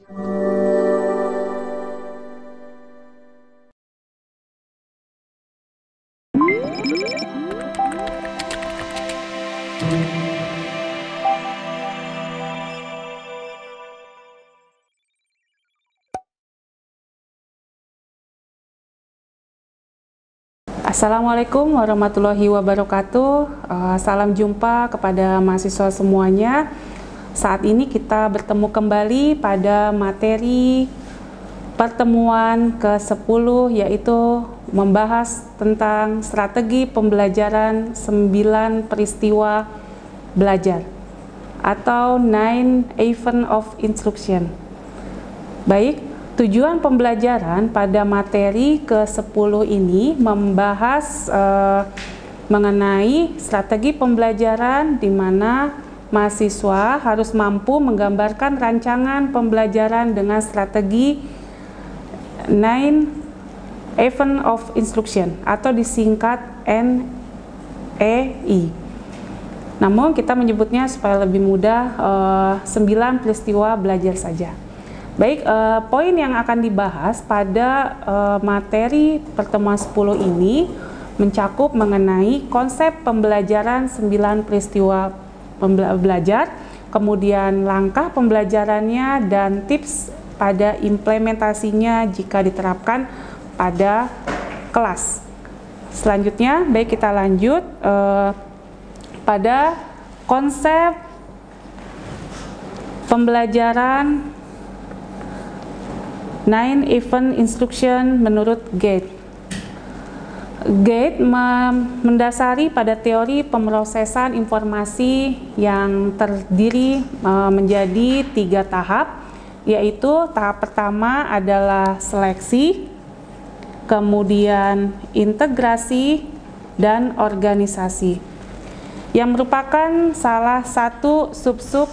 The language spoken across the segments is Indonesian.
Assalamualaikum warahmatullahi wabarakatuh. Salam jumpa kepada mahasiswa semuanya. Saat ini kita bertemu kembali pada materi pertemuan ke-10, yaitu membahas tentang strategi pembelajaran 9 peristiwa belajar atau 9 Event of Instruction. Baik, tujuan pembelajaran pada materi ke-10 ini membahas mengenai strategi pembelajaran di mana mahasiswa harus mampu menggambarkan rancangan pembelajaran dengan strategi 9 Event of Instruction atau disingkat NEI. Namun kita menyebutnya supaya lebih mudah 9 peristiwa belajar saja. Baik, poin yang akan dibahas pada materi pertemuan 10 ini mencakup mengenai konsep pembelajaran 9 peristiwa belajar, kemudian langkah pembelajarannya dan tips pada implementasinya jika diterapkan pada kelas. Selanjutnya, baik kita lanjut pada konsep pembelajaran 9 Event Instruction menurut Gate. Gate mendasari pada teori pemrosesan informasi yang terdiri menjadi 3 tahap, yaitu tahap pertama adalah seleksi, kemudian integrasi, dan organisasi, yang merupakan salah satu sub-sub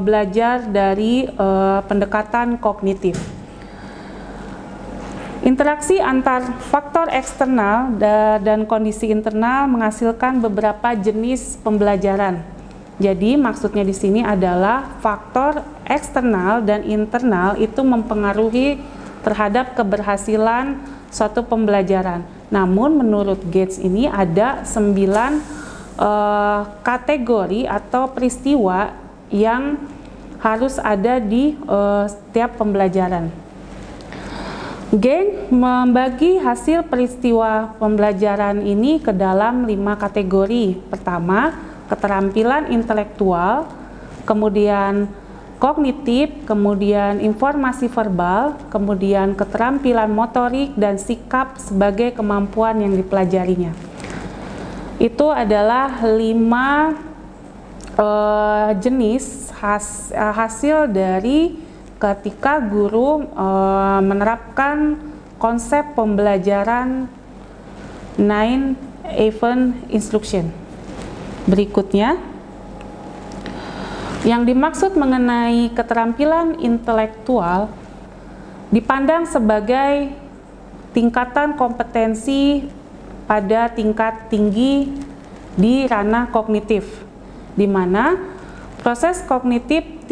belajar dari pendekatan kognitif. Interaksi antar faktor eksternal dan kondisi internal menghasilkan beberapa jenis pembelajaran. Jadi maksudnya di sini adalah faktor eksternal dan internal itu mempengaruhi terhadap keberhasilan suatu pembelajaran. Namun menurut Gates ini ada 9 kategori atau peristiwa yang harus ada di setiap pembelajaran. Gates membagi hasil peristiwa pembelajaran ini ke dalam 5 kategori. Pertama, keterampilan intelektual, kemudian kognitif, kemudian informasi verbal, kemudian keterampilan motorik dan sikap sebagai kemampuan yang dipelajarinya. Itu adalah 5 jenis hasil dari ketika guru menerapkan konsep pembelajaran 9 Event Instruction. Berikutnya, yang dimaksud mengenai keterampilan intelektual dipandang sebagai tingkatan kompetensi pada tingkat tinggi di ranah kognitif, di mana proses kognitif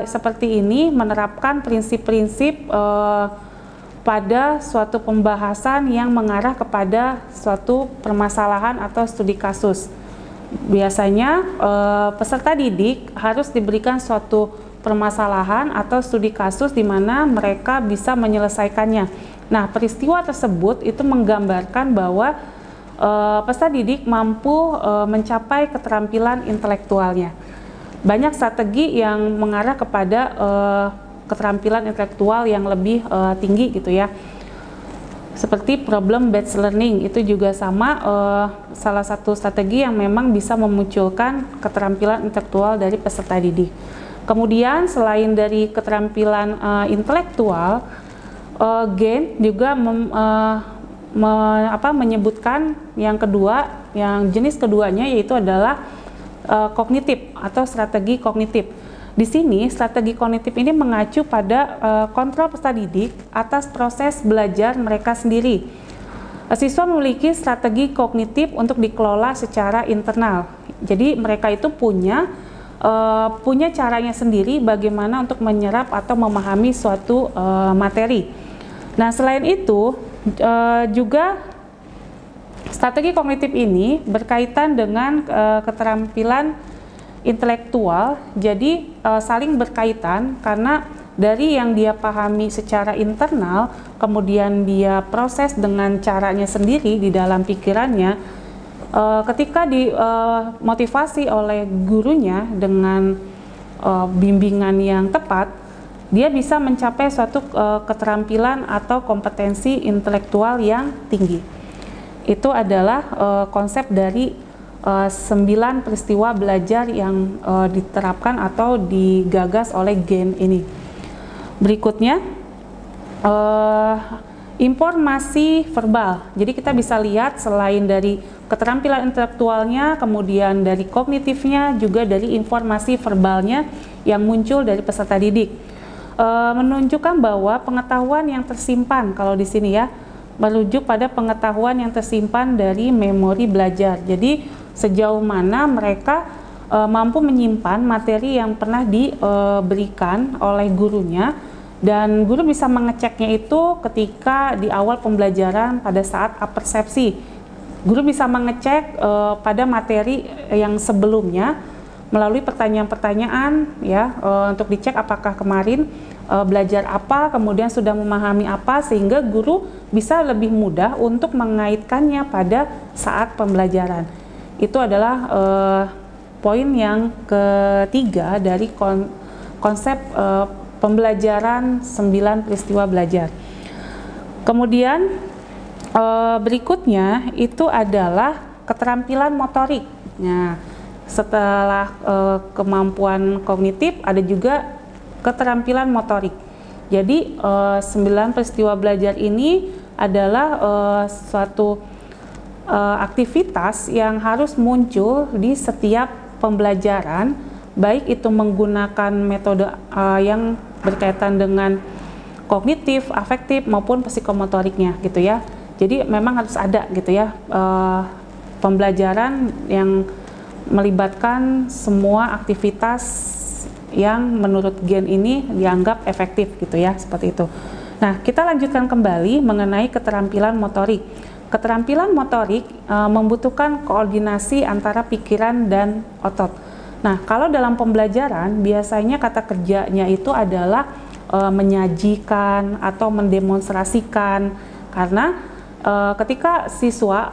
seperti ini menerapkan prinsip-prinsip pada suatu pembahasan yang mengarah kepada suatu permasalahan atau studi kasus. Biasanya peserta didik harus diberikan suatu permasalahan atau studi kasus di mana mereka bisa menyelesaikannya. Nah, peristiwa tersebut itu menggambarkan bahwa peserta didik mampu mencapai keterampilan intelektualnya. Banyak strategi yang mengarah kepada keterampilan intelektual yang lebih tinggi gitu ya. Seperti problem based learning itu juga sama, salah satu strategi yang memang bisa memunculkan keterampilan intelektual dari peserta didik. Kemudian selain dari keterampilan intelektual, Gain juga menyebutkan yang kedua, yang jenis keduanya yaitu adalah kognitif atau strategi kognitif. Di sini strategi kognitif ini mengacu pada kontrol peserta didik atas proses belajar mereka sendiri. Siswa memiliki strategi kognitif untuk dikelola secara internal. Jadi mereka itu punya punya caranya sendiri bagaimana untuk menyerap atau memahami suatu materi. Nah, selain itu juga strategi kognitif ini berkaitan dengan keterampilan intelektual, jadi saling berkaitan karena dari yang dia pahami secara internal, kemudian dia proses dengan caranya sendiri di dalam pikirannya, ketika dimotivasi oleh gurunya dengan bimbingan yang tepat, dia bisa mencapai suatu keterampilan atau kompetensi intelektual yang tinggi. Itu adalah konsep dari 9 peristiwa belajar yang diterapkan atau digagas oleh Gain ini. Berikutnya, informasi verbal. Jadi kita bisa lihat selain dari keterampilan intelektualnya, kemudian dari kognitifnya, juga dari informasi verbalnya yang muncul dari peserta didik. Menunjukkan bahwa pengetahuan yang tersimpan, kalau di sini ya, merujuk pada pengetahuan yang tersimpan dari memori belajar. Jadi sejauh mana mereka mampu menyimpan materi yang pernah diberikan oleh gurunya, dan guru bisa mengeceknya itu ketika di awal pembelajaran pada saat apersepsi. Guru bisa mengecek pada materi yang sebelumnya melalui pertanyaan-pertanyaan ya, untuk dicek apakah kemarin belajar apa, kemudian sudah memahami apa, sehingga guru bisa lebih mudah untuk mengaitkannya pada saat pembelajaran. Itu adalah poin yang ketiga dari konsep pembelajaran 9 peristiwa belajar. Kemudian berikutnya itu adalah keterampilan motorik. Nah, setelah kemampuan kognitif ada juga keterampilan motorik. Jadi 9 peristiwa belajar ini adalah suatu aktivitas yang harus muncul di setiap pembelajaran, baik itu menggunakan metode yang berkaitan dengan kognitif, afektif maupun psikomotoriknya gitu ya. Jadi memang harus ada gitu ya pembelajaran yang melibatkan semua aktivitas yang menurut Gain ini dianggap efektif gitu ya, seperti itu. Nah, kita lanjutkan kembali mengenai keterampilan motorik. Keterampilan motorik membutuhkan koordinasi antara pikiran dan otot. Nah, kalau dalam pembelajaran biasanya kata kerjanya itu adalah menyajikan atau mendemonstrasikan, karena ketika siswa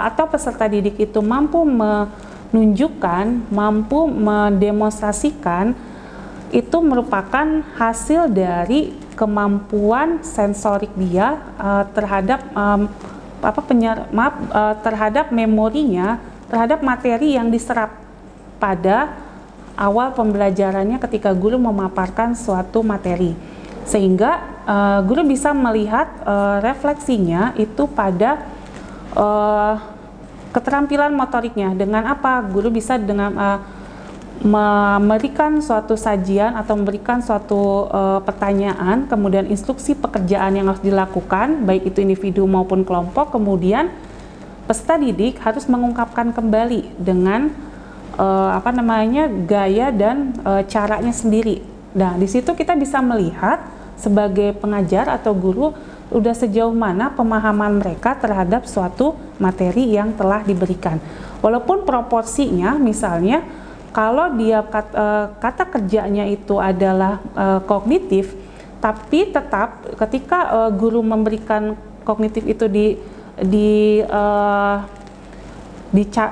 atau peserta didik itu mampu menunjukkan, mampu mendemonstrasikan, itu merupakan hasil dari kemampuan sensorik dia terhadap terhadap memorinya, terhadap materi yang diserap pada awal pembelajarannya ketika guru memaparkan suatu materi, sehingga guru bisa melihat refleksinya itu pada keterampilan motoriknya. Dengan apa? Guru bisa dengan memberikan suatu sajian atau memberikan suatu pertanyaan, kemudian instruksi pekerjaan yang harus dilakukan, baik itu individu maupun kelompok, kemudian peserta didik harus mengungkapkan kembali dengan gaya dan caranya sendiri. Nah, di situ kita bisa melihat sebagai pengajar atau guru udah sejauh mana pemahaman mereka terhadap suatu materi yang telah diberikan. Walaupun proporsinya misalnya kalau dia kata kerjanya itu adalah kognitif, tapi tetap ketika guru memberikan kognitif itu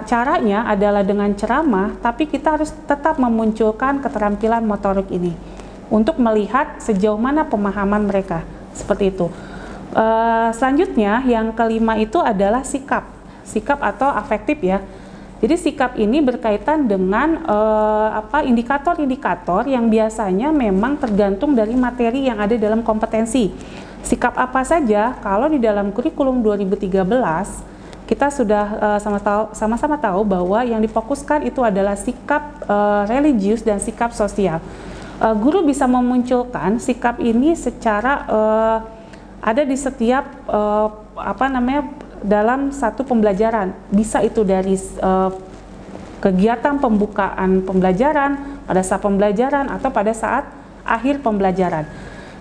caranya adalah dengan ceramah, tapi kita harus tetap memunculkan keterampilan motorik ini untuk melihat sejauh mana pemahaman mereka, seperti itu. Selanjutnya yang kelima itu adalah sikap atau afektif ya. Jadi sikap ini berkaitan dengan indikator-indikator yang biasanya memang tergantung dari materi yang ada dalam kompetensi. Sikap apa saja? Kalau di dalam kurikulum 2013 kita sudah sama-sama tahu bahwa yang difokuskan itu adalah sikap religius dan sikap sosial. Guru bisa memunculkan sikap ini secara ada di setiap dalam satu pembelajaran. Bisa itu dari kegiatan pembukaan pembelajaran, pada saat pembelajaran, atau pada saat akhir pembelajaran.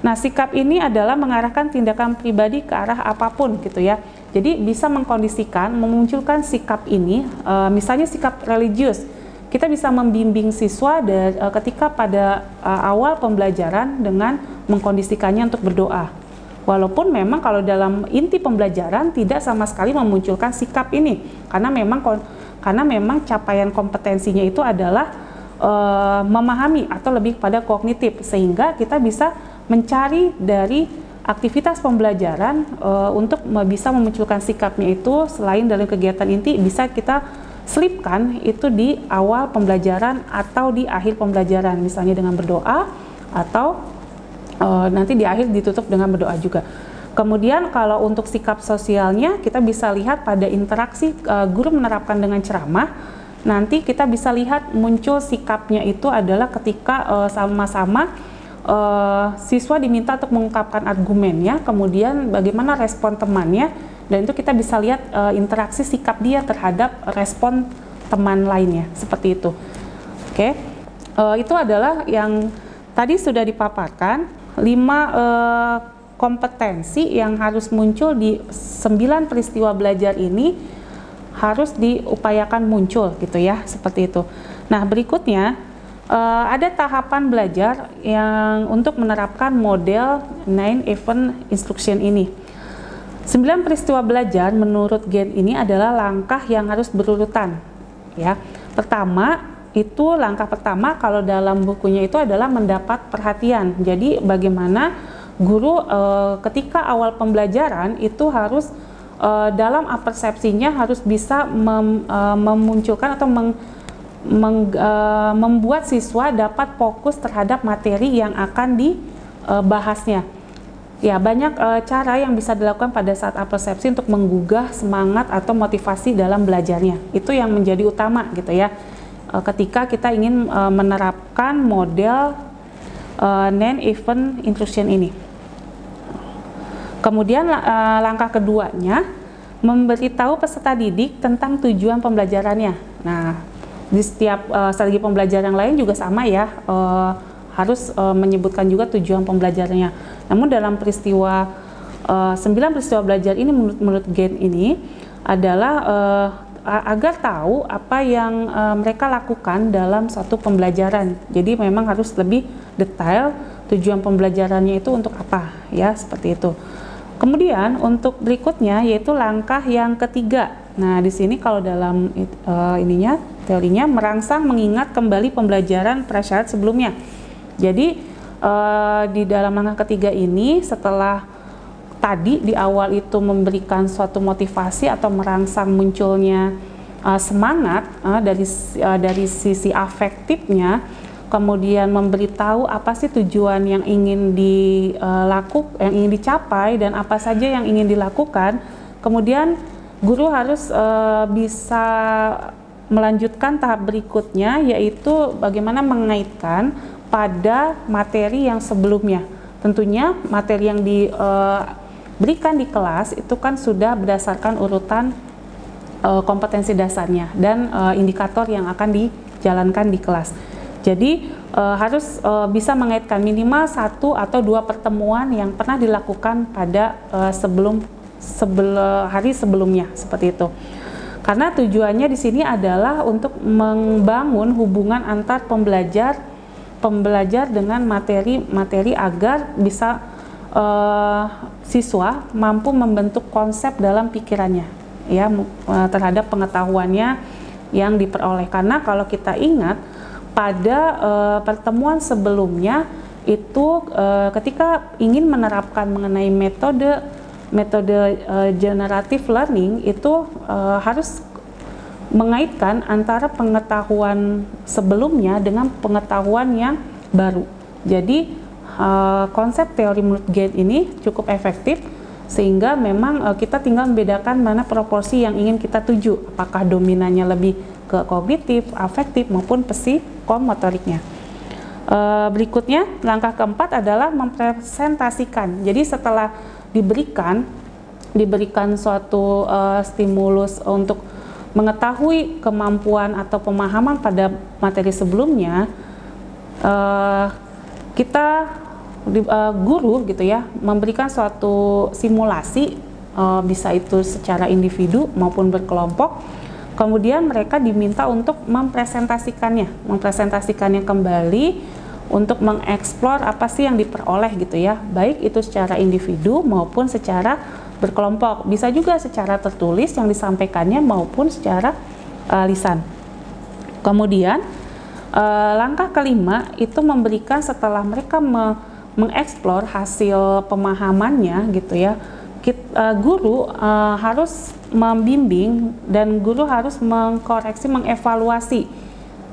Nah, sikap ini adalah mengarahkan tindakan pribadi ke arah apapun gitu ya. Jadi bisa mengkondisikan, memunculkan sikap ini, misalnya sikap religius. Kita bisa membimbing siswa ketika pada awal pembelajaran dengan mengkondisikannya untuk berdoa. Walaupun memang kalau dalam inti pembelajaran tidak sama sekali memunculkan sikap ini, karena memang capaian kompetensinya itu adalah memahami atau lebih pada kognitif, sehingga kita bisa mencari dari aktivitas pembelajaran untuk bisa memunculkan sikapnya itu. Selain dalam kegiatan inti, bisa kita selipkan itu di awal pembelajaran atau di akhir pembelajaran, misalnya dengan berdoa, atau nanti di akhir ditutup dengan berdoa juga. Kemudian kalau untuk sikap sosialnya, kita bisa lihat pada interaksi guru menerapkan dengan ceramah. Nanti kita bisa lihat muncul sikapnya itu adalah ketika sama-sama siswa diminta untuk mengungkapkan argumennya, kemudian bagaimana respon temannya, dan itu kita bisa lihat interaksi sikap dia terhadap respon teman lainnya, seperti itu. Oke, itu adalah yang tadi sudah dipaparkan 5 kompetensi yang harus muncul di 9 peristiwa belajar ini, harus diupayakan muncul gitu ya, seperti itu. Nah, berikutnya ada tahapan belajar yang untuk menerapkan model 9 event instruction ini. 9 peristiwa belajar menurut Gantt ini adalah langkah yang harus berurutan ya. Langkah pertama kalau dalam bukunya itu adalah mendapat perhatian. Jadi bagaimana guru ketika awal pembelajaran itu harus dalam persepsinya harus bisa memunculkan atau membuat siswa dapat fokus terhadap materi yang akan dibahasnya. Ya, banyak cara yang bisa dilakukan pada saat persepsi untuk menggugah semangat atau motivasi dalam belajarnya. Itu yang menjadi utama gitu ya. Ketika kita ingin menerapkan model 9 event instruction ini. Kemudian langkah keduanya, memberitahu peserta didik tentang tujuan pembelajarannya. Nah, di setiap strategi pembelajaran yang lain juga sama ya, harus menyebutkan juga tujuan pembelajarannya. Namun dalam 9 peristiwa belajar ini menurut Gantt ini adalah agar tahu apa yang mereka lakukan dalam suatu pembelajaran. Jadi memang harus lebih detail tujuan pembelajarannya itu untuk apa ya, seperti itu. Kemudian untuk berikutnya yaitu langkah yang ketiga. Nah, di sini kalau dalam teorinya merangsang mengingat kembali pembelajaran prasyarat sebelumnya. Jadi di dalam langkah ketiga ini, setelah tadi di awal itu memberikan suatu motivasi atau merangsang munculnya semangat dari sisi afektifnya, kemudian memberitahu apa sih tujuan yang ingin dicapai dan apa saja yang ingin dilakukan. Kemudian guru harus bisa melanjutkan tahap berikutnya, yaitu bagaimana mengaitkan pada materi yang sebelumnya. Tentunya materi yang diberikan di kelas itu kan sudah berdasarkan urutan kompetensi dasarnya dan indikator yang akan dijalankan di kelas. Jadi harus bisa mengaitkan minimal 1 atau 2 pertemuan yang pernah dilakukan pada hari sebelumnya, seperti itu. Karena tujuannya di sini adalah untuk membangun hubungan antar pembelajar dengan materi agar bisa siswa mampu membentuk konsep dalam pikirannya ya, terhadap pengetahuannya yang diperoleh. Karena kalau kita ingat pada pertemuan sebelumnya itu ketika ingin menerapkan mengenai metode generative learning itu harus mengaitkan antara pengetahuan sebelumnya dengan pengetahuan yang baru. Jadi konsep teori menurut Gantt ini cukup efektif, sehingga memang kita tinggal membedakan mana proporsi yang ingin kita tuju, apakah dominannya lebih ke kognitif, afektif maupun psikomotoriknya. Berikutnya langkah keempat adalah mempresentasikan. Jadi setelah diberikan suatu stimulus untuk mengetahui kemampuan atau pemahaman pada materi sebelumnya, guru gitu ya memberikan suatu simulasi, bisa itu secara individu maupun berkelompok. Kemudian mereka diminta untuk mempresentasikannya kembali untuk mengeksplor apa sih yang diperoleh gitu ya, baik itu secara individu maupun secara berkelompok, bisa juga secara tertulis yang disampaikannya maupun secara lisan. Kemudian langkah kelima itu memberikan, setelah mereka mengeksplor hasil pemahamannya gitu ya, guru harus membimbing dan guru harus mengkoreksi, mengevaluasi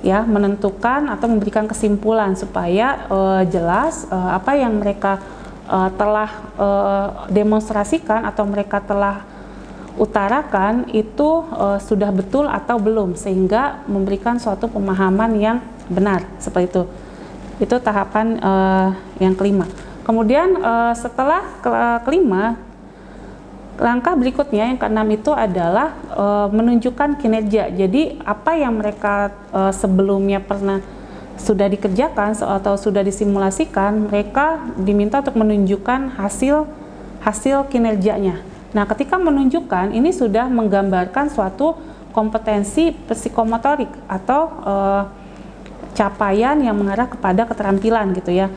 ya, menentukan atau memberikan kesimpulan supaya jelas apa yang mereka telah demonstrasikan atau mereka telah utarakan itu sudah betul atau belum, sehingga memberikan suatu pemahaman yang benar, seperti itu. Itu tahapan yang kelima. Kemudian setelah kelima, langkah berikutnya yang keenam itu adalah menunjukkan kinerja. Jadi apa yang mereka sebelumnya sudah dikerjakan atau sudah disimulasikan, mereka diminta untuk menunjukkan hasil kinerjanya. Nah, ketika menunjukkan, ini sudah menggambarkan suatu kompetensi psikomotorik atau capaian yang mengarah kepada keterampilan gitu ya.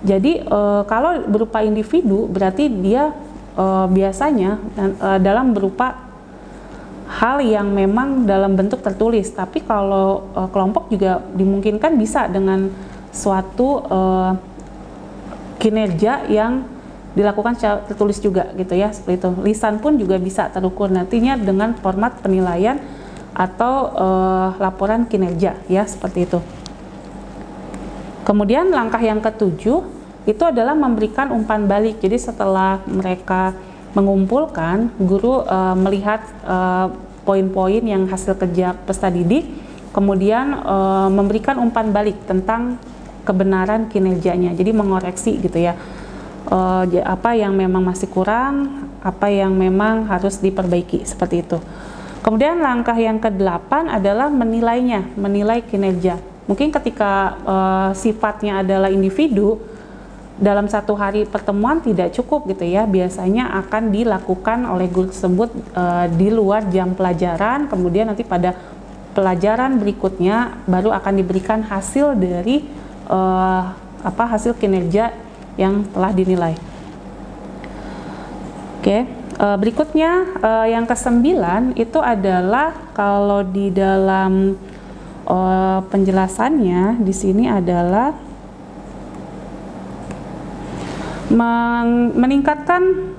Jadi kalau berupa individu berarti dia biasanya dalam berupa hal yang memang dalam bentuk tertulis, tapi kalau kelompok juga dimungkinkan bisa dengan suatu kinerja yang dilakukan secara tertulis juga gitu ya, seperti itu. Lisan pun juga bisa terukur nantinya dengan format penilaian atau laporan kinerja ya, seperti itu. Kemudian langkah yang ketujuh itu adalah memberikan umpan balik. Jadi setelah mereka mengumpulkan, guru melihat poin-poin yang hasil kerja peserta didik, kemudian memberikan umpan balik tentang kebenaran kinerjanya. Jadi mengoreksi gitu ya, apa yang memang masih kurang, apa yang memang harus diperbaiki, seperti itu. Kemudian langkah yang ke-8 adalah menilai kinerja. Mungkin ketika sifatnya adalah individu, dalam satu hari pertemuan tidak cukup gitu ya, biasanya akan dilakukan oleh guru tersebut di luar jam pelajaran, kemudian nanti pada pelajaran berikutnya baru akan diberikan hasil dari hasil kinerja yang telah dinilai. Oke, berikutnya yang ke-9 itu adalah, kalau di dalam penjelasannya di sini adalah meningkatkan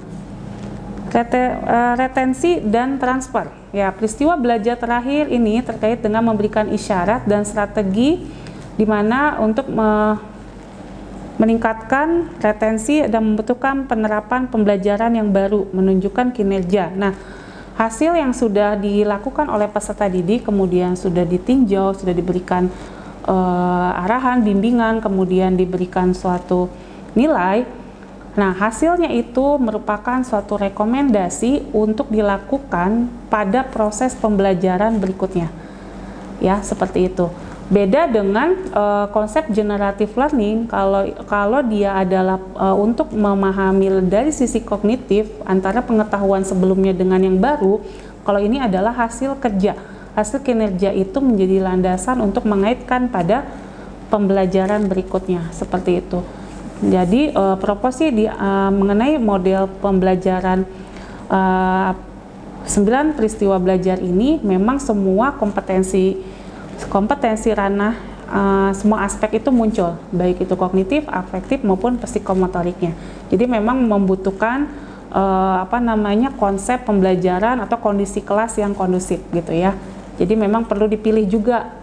retensi dan transfer. Ya, peristiwa belajar terakhir ini terkait dengan memberikan isyarat dan strategi di mana untuk meningkatkan retensi dan membutuhkan penerapan pembelajaran yang baru, menunjukkan kinerja. Nah, hasil yang sudah dilakukan oleh peserta didik kemudian sudah ditinjau, sudah diberikan arahan, bimbingan, kemudian diberikan suatu nilai. Nah, hasilnya itu merupakan suatu rekomendasi untuk dilakukan pada proses pembelajaran berikutnya. Ya, seperti itu. Beda dengan konsep generative learning, kalau dia adalah untuk memahami dari sisi kognitif antara pengetahuan sebelumnya dengan yang baru. Kalau ini adalah hasil kerja. Hasil kinerja itu menjadi landasan untuk mengaitkan pada pembelajaran berikutnya, seperti itu. Jadi proposi mengenai model pembelajaran 9 peristiwa belajar ini, memang semua kompetensi ranah, semua aspek itu muncul, baik itu kognitif, afektif maupun psikomotoriknya. Jadi memang membutuhkan konsep pembelajaran atau kondisi kelas yang kondusif gitu ya. Jadi memang perlu dipilih juga,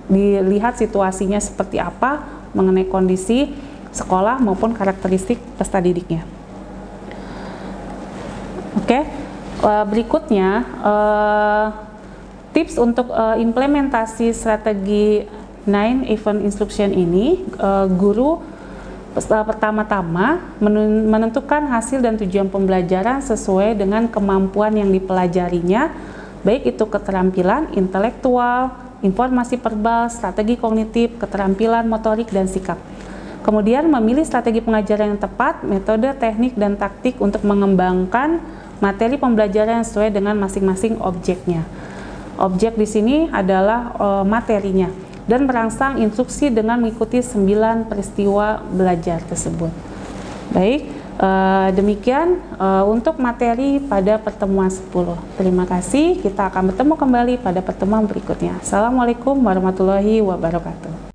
dilihat situasinya seperti apa mengenai kondisi sekolah maupun karakteristik peserta didiknya. Oke, berikutnya tips untuk implementasi strategi 9 event instruction ini, guru pertama-tama menentukan hasil dan tujuan pembelajaran sesuai dengan kemampuan yang dipelajarinya, baik itu keterampilan intelektual, informasi verbal, strategi kognitif, keterampilan motorik, dan sikap. Kemudian memilih strategi pengajaran yang tepat, metode, teknik, dan taktik untuk mengembangkan materi pembelajaran sesuai dengan masing-masing objeknya. Objek di sini adalah materinya dan merangsang instruksi dengan mengikuti 9 peristiwa belajar tersebut. Baik, demikian untuk materi pada pertemuan 10. Terima kasih, kita akan bertemu kembali pada pertemuan berikutnya. Assalamualaikum warahmatullahi wabarakatuh.